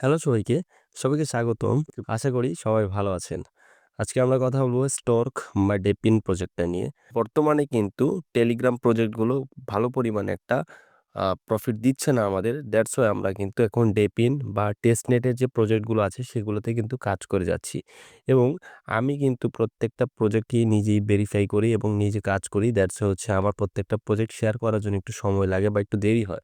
Hello সবাইকে স্বাগতম। আশা করি সবাই ভালো আছেন। আজকে আমরা কথা বলবো স্টর্ক বা ডেপিন প্রজেক্টটা নিয়ে। বর্তমানে কিন্তু টেলিগ্রাম প্রজেক্টগুলো ভালো পরিমাণে একটা প্রফিট দিচ্ছে না আমাদের। দ্যাটস ওয়াই আমরা কিন্তু এখন ডেপিন বা টেস্টনেটের যে প্রজেক্টগুলো আছে সেগুলোতে কিন্তু কাজ করে যাচ্ছি। এবং আমি কিন্তু প্রত্যেকটা প্রজেক্টই নিজেই ভেরিফাই করি এবং নিজে কাজ করি। দ্যাটস হচ্ছে আমার প্রত্যেকটা প্রজেক্ট শেয়ার করার জন্য একটু সময় লাগে বা একটু দেরি হয়।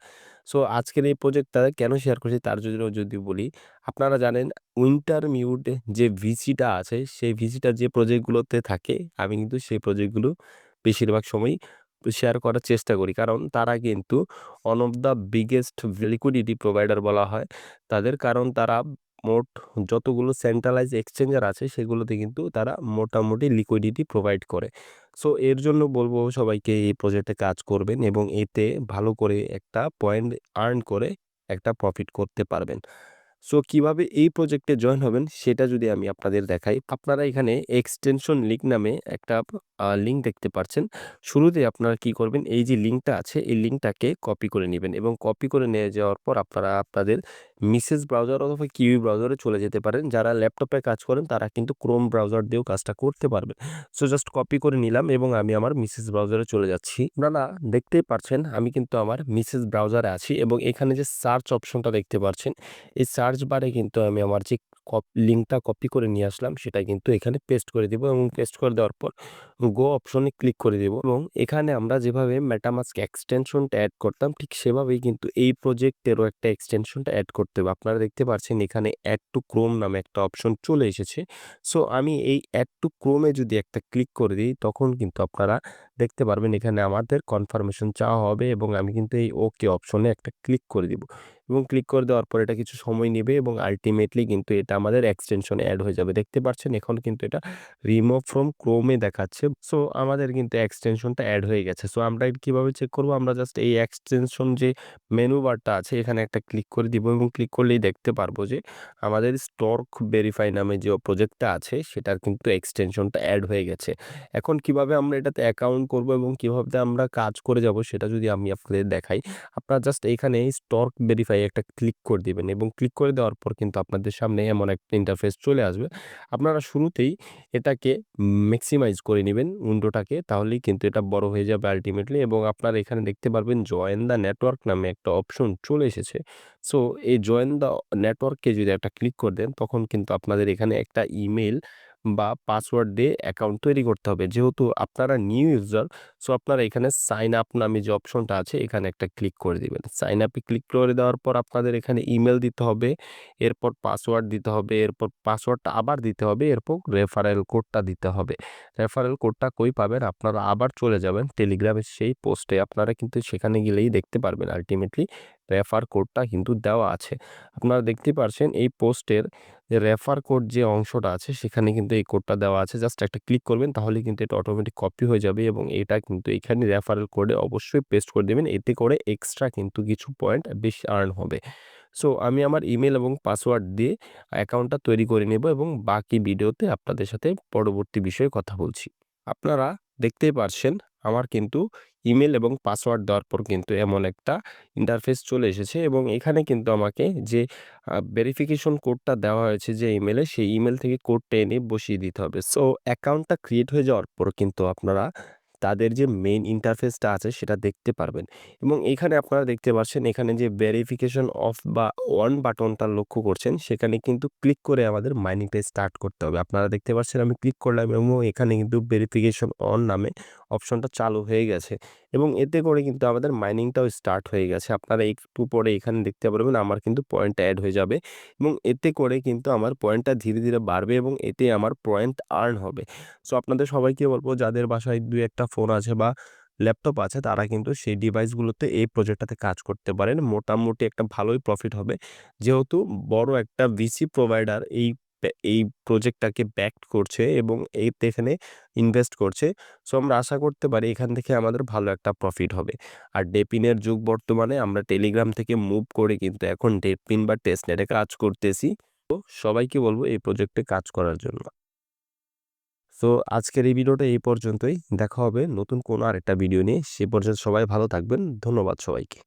সো আজকের এই প্রজেক্টটা কেন শেয়ার করছি তার যদি বলি, আপনারা জানেন উইন্টার মিউট যে ভিসিটা আছে, সেই ভিসিটা যে প্রজেক্টগুলোতে থাকে, আমি কিন্তু সেই প্রজেক্টগুলো বেশিরভাগ সময়ই শেয়ার করার চেষ্টা করি। কারণ তারা কিন্তু one of the biggest liquidity provider বলা হয় তাদের। কারণ তারা মোট যতগুলো সেন্ট্রালাইজ এক্সচেঞ্জার আছে, সেগুলোতে কিন্তু তারা মোটামুটি লিকুইডিটি প্রোভাইড করে। সো এর জন্য বলব সবাইকে এই প্রজেক্টে কাজ করবেন এবং এতে ভালো করে একটা পয়েন্ট আর্ন করে একটা প্রফিট করতে পারবেন। সো কিভাবে এই প্রজেক্টে জয়েন হবেন সেটা যদি আমি আপনাদের দেখাই, আপনারা এখানে এক্সটেনশন লিঙ্ক নামে একটা লিঙ্ক দেখতে পাচ্ছেন। শুরুতে আপনারা কি করবেন, এই যে লিঙ্কটা আছে এই লিঙ্কটাকে কপি করে নেবেন এবং কপি করে নিয়ে যাওয়ার পর আপনারা আপনাদের মিসেস ব্রাউজার অথবা কিউই ব্রাউজারে চলে যেতে পারেন। যারা ল্যাপটপে কাজ করেন তারা কিন্তু ক্রোম ব্রাউজার দিয়েও কাজটা করতে পারবেন। সো জাস্ট কপি করে নিলাম এবং আমি আমার মিসেস ব্রাউজারে চলে যাচ্ছি। আপনারা দেখতেই পাচ্ছেন আমি কিন্তু আমার মিসেস ব্রাউজারে আছি এবং এখানে যে সার্চ অপশনটা দেখতে পাচ্ছেন, এই সার্চ বারে কিন্তু আমি আমার যে লিঙ্কটা কপি করে নিয়ে আসলাম সেটা কিন্তু এখানে পেস্ট করে দিব এবং পেস্ট করে দেওয়ার পর গো অপশনে ক্লিক করে দিব এবং এখানে আমরা যেভাবে মেটামাস্ক এক্সটেনশনটা অ্যাড করতাম ঠিক সেভাবেই কিন্তু এই প্রজেক্টেরও একটা এক্সটেনশনটা অ্যাড করতে হবে। আপনারা দেখতে পাচ্ছেন এখানে অ্যাড টু ক্রোম নামে একটা অপশন চলে এসেছে। সো আমি এই অ্যাড টু ক্রোমে যদি একটা ক্লিক করে দিই তখন কিন্তু আপনারা দেখতে পারবেন এখানে আমাদের কনফার্মেশন চাওয়া হবে এবং আমি কিন্তু এই ওকে অপশনে একটা ক্লিক করে দিব এবং ক্লিক করে দেওয়ার পর এটা কিছু সময় নেবে এবং আল্টিমেটলি কিন্তু এটা আমাদের এক্সটেনশনে অ্যাড হয়ে যাবে। দেখতে পাচ্ছেন এখন কিন্তু এটা রিমুভ ফ্রম ক্রোমে দেখাচ্ছে। সো আমাদের কিন্তু এক্সটেনশনটা অ্যাড হয়ে গেছে। সো আমরা এটা কিভাবে চেক করব? আমরা জাস্ট এই এক্সটেনশন যে মেনু বারটা আছে এখানে একটা ক্লিক করে দিব এবং ক্লিক করলেই দেখতে পারবো যে আমাদের স্টর্ক ভেরিফাই নামে যে প্রজেক্টটা আছে সেটার কিন্তু এক্সটেনশনটা অ্যাড হয়ে গেছে। এখন কিভাবে আমরা এটাতে অ্যাকাউন্ট করব এবং কিভাবে আমরা কাজ করে যাব সেটা যদি আমি আপনাদের দেখাই, আপনারা জাস্ট এইখানে স্টর্ক ভেরিফাই একটা ক্লিক করে দিবেন এবং ক্লিক করে দেওয়ার পর কিন্তু আপনাদের সামনে এমন একটা ইন্টারফেস চলে আসবে। আপনারা শুরুতেই এটাকে ম্যাক্সিমাইজ করে নিবেন উইন্ডোটাকে, তাহলেই কিন্তু এটা বড় হয়ে যাবে আল্টিমেটলি এবং আপনারা এখানে দেখতে পারবেন জয়েন দ্য নেটওয়ার্ক নামে একটা অপশন চলে এসেছে। সো এই জয়েন দ্য নেটওয়ার্ককে যদি একটা ক্লিক করে দেন তখন কিন্তু আপনাদের এখানে একটা ইমেইল বা পাসওয়ার্ড দিয়ে অ্যাকাউন্ট তৈরি করতে হবে। যেহেতু আপনারা নিউ ইউজার, সো আপনারা এখানে সাইন আপ নামে যে অপশনটা আছে এখানে একটা ক্লিক করে দিবেন। সাইন আপে ক্লিক করে দেওয়ার পর আপনাদের এখানে ইমেল দিতে হবে, এরপর পাসওয়ার্ড দিতে হবে, এরপর পাসওয়ার্ডটা আবার দিতে হবে, এরপর রেফারেল কোডটা দিতে হবে। রেফারেল কোডটা কই পাবেন? আপনারা আবার চলে যাবেন টেলিগ্রামের সেই পোস্টে, আপনারা কিন্তু সেখানে গেলেই দেখতে পারবেন আল্টিমেটলি রেফার কোডটা কিন্তু দেওয়া আছে। আপনারা দেখতে পারছেন এই পোস্টের যে রেফার কোড যে অংশটা আছে সেখানে কিন্তু এই কোডটা দেওয়া আছে। জাস্ট একটা ক্লিক করবেন তাহলে কিন্তু এটা অটোমেটিক কপি হয়ে যাবে এবং এটা কিন্তু এখানে রেফারেল কোডে অবশ্যই পেস্ট করে দিবেন। এতে করে এক্সট্রা কিন্তু কিছু পয়েন্ট বেশি আর্ন হবে। সো আমি আমার ইমেল এবং পাসওয়ার্ড দিয়ে অ্যাকাউন্টটা তৈরি করে নেব এবং বাকি ভিডিওতে আপনাদের সাথে পরবর্তী বিষয়ে কথা বলছি। আপনারা দেখতেই পারছেন আমার কিন্তু ইমেল এবং পাসওয়ার্ড দেওয়ার পর কিন্তু এমন একটা ইন্টারফেস চলে এসেছে এবং এখানে কিন্তু আমাকে যে ভেরিফিকেশন কোডটা দেওয়া হয়েছে যে ইমেলে, সেই ইমেল থেকে কোডটা এনে বসিয়ে দিতে হবে। সো অ্যাকাউন্টটা ক্রিয়েট হয়ে যাওয়ার পর কিন্তু আপনারা তাদের যে মেইন ইন্টারফেসটা আছে সেটা দেখতে পারবেন এবং এইখানে আপনারা দেখতে পাচ্ছেন এখানে যে ভেরিফিকেশন অফ বা অন বাটনটা লক্ষ্য করছেন সেখানে কিন্তু ক্লিক করে আমাদের মাইনিংটা স্টার্ট করতে হবে। আপনারা দেখতে পাচ্ছেন আমি ক্লিক করলাম এবং এখানে কিন্তু ভেরিফিকেশন অন নামে অপশনটা চালু হয়ে গেছে এবং এতে করে কিন্তু আমাদের মাইনিংটাও স্টার্ট হয়ে গেছে। আপনারা একটু পরে এখানে দেখতে পারবেন আমার কিন্তু পয়েন্ট অ্যাড হয়ে যাবে এবং এতে করে কিন্তু আমার পয়েন্টটা ধীরে ধীরে বাড়বে এবং এতে আমার পয়েন্ট আর্ন হবে। সো আপনাদের সবাইকে বলবো যাদের বাসায় ২-১ টা ফোন আছে বা ল্যাপটপ আছে তারা কিন্তু সেই ডিভাইসগুলোতে এই প্রজেক্টটাতে কাজ করতে পারেন। মোটামুটি একটা ভালোই প্রফিট হবে। যেহেতু বড় একটা ভিসি প্রোভাইডার এই প্রজেক্টটাকে ব্যাকড করছে এবং এখানে ইনভেস্ট করছে। সো আমরা আশা করতে পারি এখান থেকে আমাদের ভালো একটা প্রফিট হবে। আর ডেপিনের যুগ বর্তমানে, আমরা টেলিগ্রাম থেকে মুভ করে কিন্তু এখন ডেপিন বা টেস্টনেটে কাজ করতেছি। তো সবাইকে বলবো এই প্রজেক্টে কাজ করার জন্য। সো আজকের এই ভিডিওটা এই পর্যন্তই। দেখা হবে নতুন কোনো আরেকটা ভিডিও নিয়ে। সে পর্যন্ত সবাই ভালো থাকবেন। ধন্যবাদ সবাইকে।